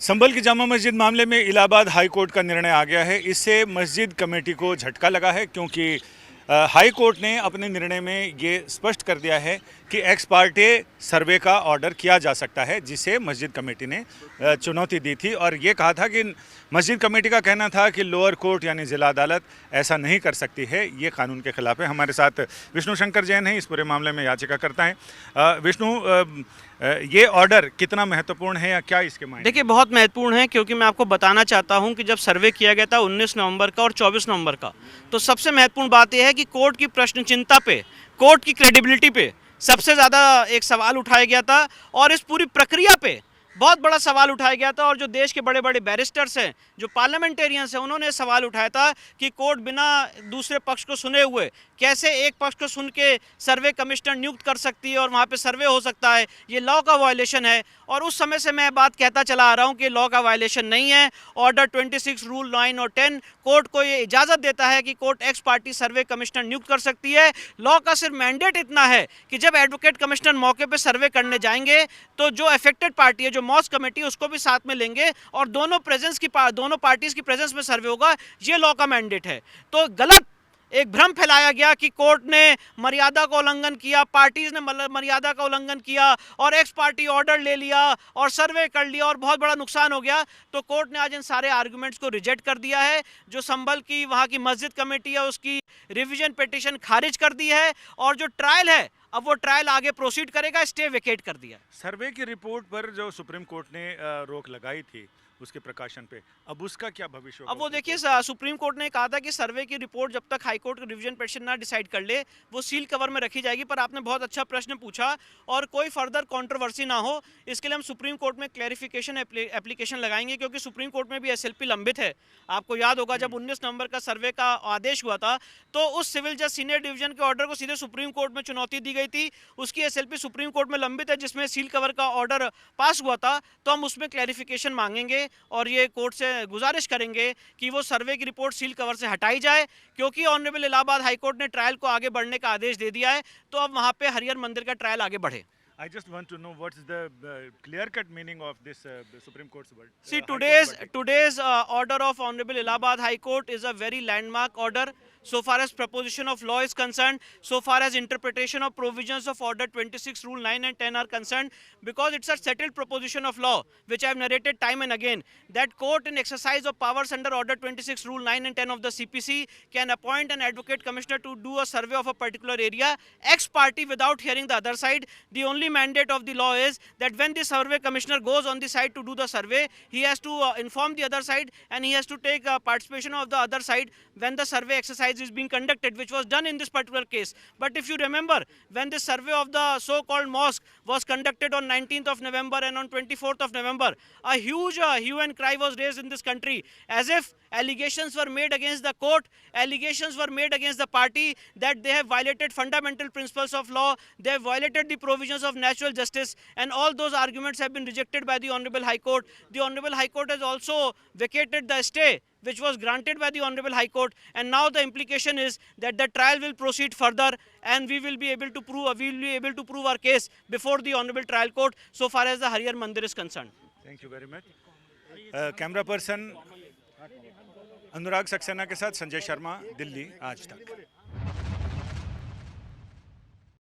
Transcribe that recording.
संभल की जामा मस्जिद मामले में इलाहाबाद हाई कोर्ट का निर्णय आ गया है। इससे मस्जिद कमेटी को झटका लगा है क्योंकि हाई कोर्ट ने अपने निर्णय में ये स्पष्ट कर दिया है कि एक्स पार्टे सर्वे का ऑर्डर किया जा सकता है, जिसे मस्जिद कमेटी ने चुनौती दी थी और ये कहा था कि मस्जिद कमेटी का कहना था कि लोअर कोर्ट यानी ज़िला अदालत ऐसा नहीं कर सकती है, ये कानून के खिलाफ है। हमारे साथ विष्णु शंकर जैन हैं, इस पूरे मामले में याचिकाकर्ता हैं। विष्णु, ये ऑर्डर कितना महत्वपूर्ण है या क्या इसके मायने? देखिए, बहुत महत्वपूर्ण है क्योंकि मैं आपको बताना चाहता हूं कि जब सर्वे किया गया था 19 नवंबर का और 24 नवंबर का, तो सबसे महत्वपूर्ण बात यह है कि कोर्ट की प्रश्न चिंता पे, कोर्ट की क्रेडिबिलिटी पे सबसे ज़्यादा एक सवाल उठाया गया था और इस पूरी प्रक्रिया पे बहुत बड़ा सवाल उठाया गया था। और जो देश के बड़े बड़े बैरिस्टर्स हैं, जो पार्लियामेंटेरियंस हैं, उन्होंने सवाल उठाया था कि कोर्ट बिना दूसरे पक्ष को सुने हुए कैसे एक पक्ष को सुन के सर्वे कमिश्नर नियुक्त कर सकती है और वहाँ पे सर्वे हो सकता है, ये लॉ का वायलेशन है। और उस समय से मैं बात कहता चला आ रहा हूँ कि लॉ का वायलेशन नहीं है। ऑर्डर 26, रूल 9 और 10 कोर्ट को ये इजाज़त देता है कि कोर्ट एक्स पार्टी सर्वे कमिश्नर नियुक्त कर सकती है। लॉ का सिर्फ मैंडेट इतना है कि जब एडवोकेट कमिश्नर मौके पर सर्वे करने जाएंगे तो जो अफेक्टेड पार्टी है, जो मॉस्क कमेटी, उसको भी साथ में लेंगे और दोनों पार्टीज की प्रेजेंस में सर्वे होगा। ये लॉ का मैंडेट है। तो गलत एक भ्रम फैलाया गया कि कोर्ट ने मर्यादा का उल्लंघन किया, पार्टीज ने मर्यादा का उल्लंघन किया और एक्स पार्टी ऑर्डर ले लिया और सर्वे कर लिया और बहुत बड़ा नुकसान हो गया। तो कोर्ट ने आज इन सारे आर्गुमेंट्स को रिजेक्ट कर दिया है। जो संभल की वहाँ की मस्जिद कमेटी है, उसकी रिवीजन पिटीशन खारिज कर दी है और जो ट्रायल है, अब वो ट्रायल आगे प्रोसीड करेगा, स्टे वेकेट कर दिया। सर्वे की रिपोर्ट पर जो सुप्रीम कोर्ट ने रोक लगाई थी उसके प्रकाशन पे, अब उसका क्या भविष्य होगा? अब वो देखिए, सुप्रीम कोर्ट ने कहा था कि सर्वे की रिपोर्ट जब तक हाई कोर्ट का रिवीजन पिटीशन ना डिसाइड कर ले, वो सील कवर में रखी जाएगी। पर आपने बहुत अच्छा प्रश्न पूछा और कोई फर्दर कंट्रोवर्सी ना हो, इसके लिए हम सुप्रीम कोर्ट में क्लैरिफिकेशन एप्लीकेशन लगाएंगे क्योंकि सुप्रीम कोर्ट में भी एसएलपी लंबित है। आपको याद होगा जब 19 नवंबर का सर्वे का आदेश हुआ था तो उस सिविल जज सीनियर डिवीजन के ऑर्डर को सीधे सुप्रीम कोर्ट में चुनौती दी गई थी। उसकी एसएलपी सुप्रीम कोर्ट में लंबित है, जिसमें सील कवर का ऑर्डर पास हुआ था। तो हम उसमें क्लैरिफिकेशन मांगेंगे और ये कोर्ट से गुजारिश करेंगे कि वो सर्वे की रिपोर्ट सील कवर से हटाई जाए, क्योंकि ऑनरेबल इलाहाबाद हाई कोर्ट ने ट्रायल को आगे बढ़ने का आदेश दे दिया है। तो अब वहां पे हरिहर मंदिर का ट्रायल आगे बढ़े। I just want to know what is the clear-cut meaning of this Supreme Court's word. See, High Court today's order of Honorable Allahabad High Court is a very landmark order. So far as proposition of law is concerned, so far as interpretation of provisions of Order 26, Rule 9 and 10 are concerned, because it's a settled proposition of law, which I have narrated time and again, that court in exercise of powers under Order 26, Rule 9 and 10 of the CPC can appoint an advocate commissioner to do a survey of a particular area, ex parte, without hearing the other side. The only mandate of the law is that when the survey commissioner goes on the site to do the survey, he has to inform the other side and he has to take participation of the other side when the survey exercise is being conducted, which was done in this particular case. But if you remember, when the survey of the so-called mosque was conducted on 19th of November and on 24th of November, a huge hue and cry was raised in this country, as if allegations were made against the court, allegations were made against the party that they have violated fundamental principles of law, they have violated the provisions of natural justice, and all those arguments have been rejected by the Honorable High Court. The Honorable High Court has also vacated the stay which was granted by the Honorable High Court, and now the implication is that the trial will proceed further and we will be able to prove our case before the Honorable Trial Court so far as the Harihar Mandir is concerned. Thank you very much. Camera person Anurag Saxena के साथ संजय शर्मा, दिल्ली आज तक।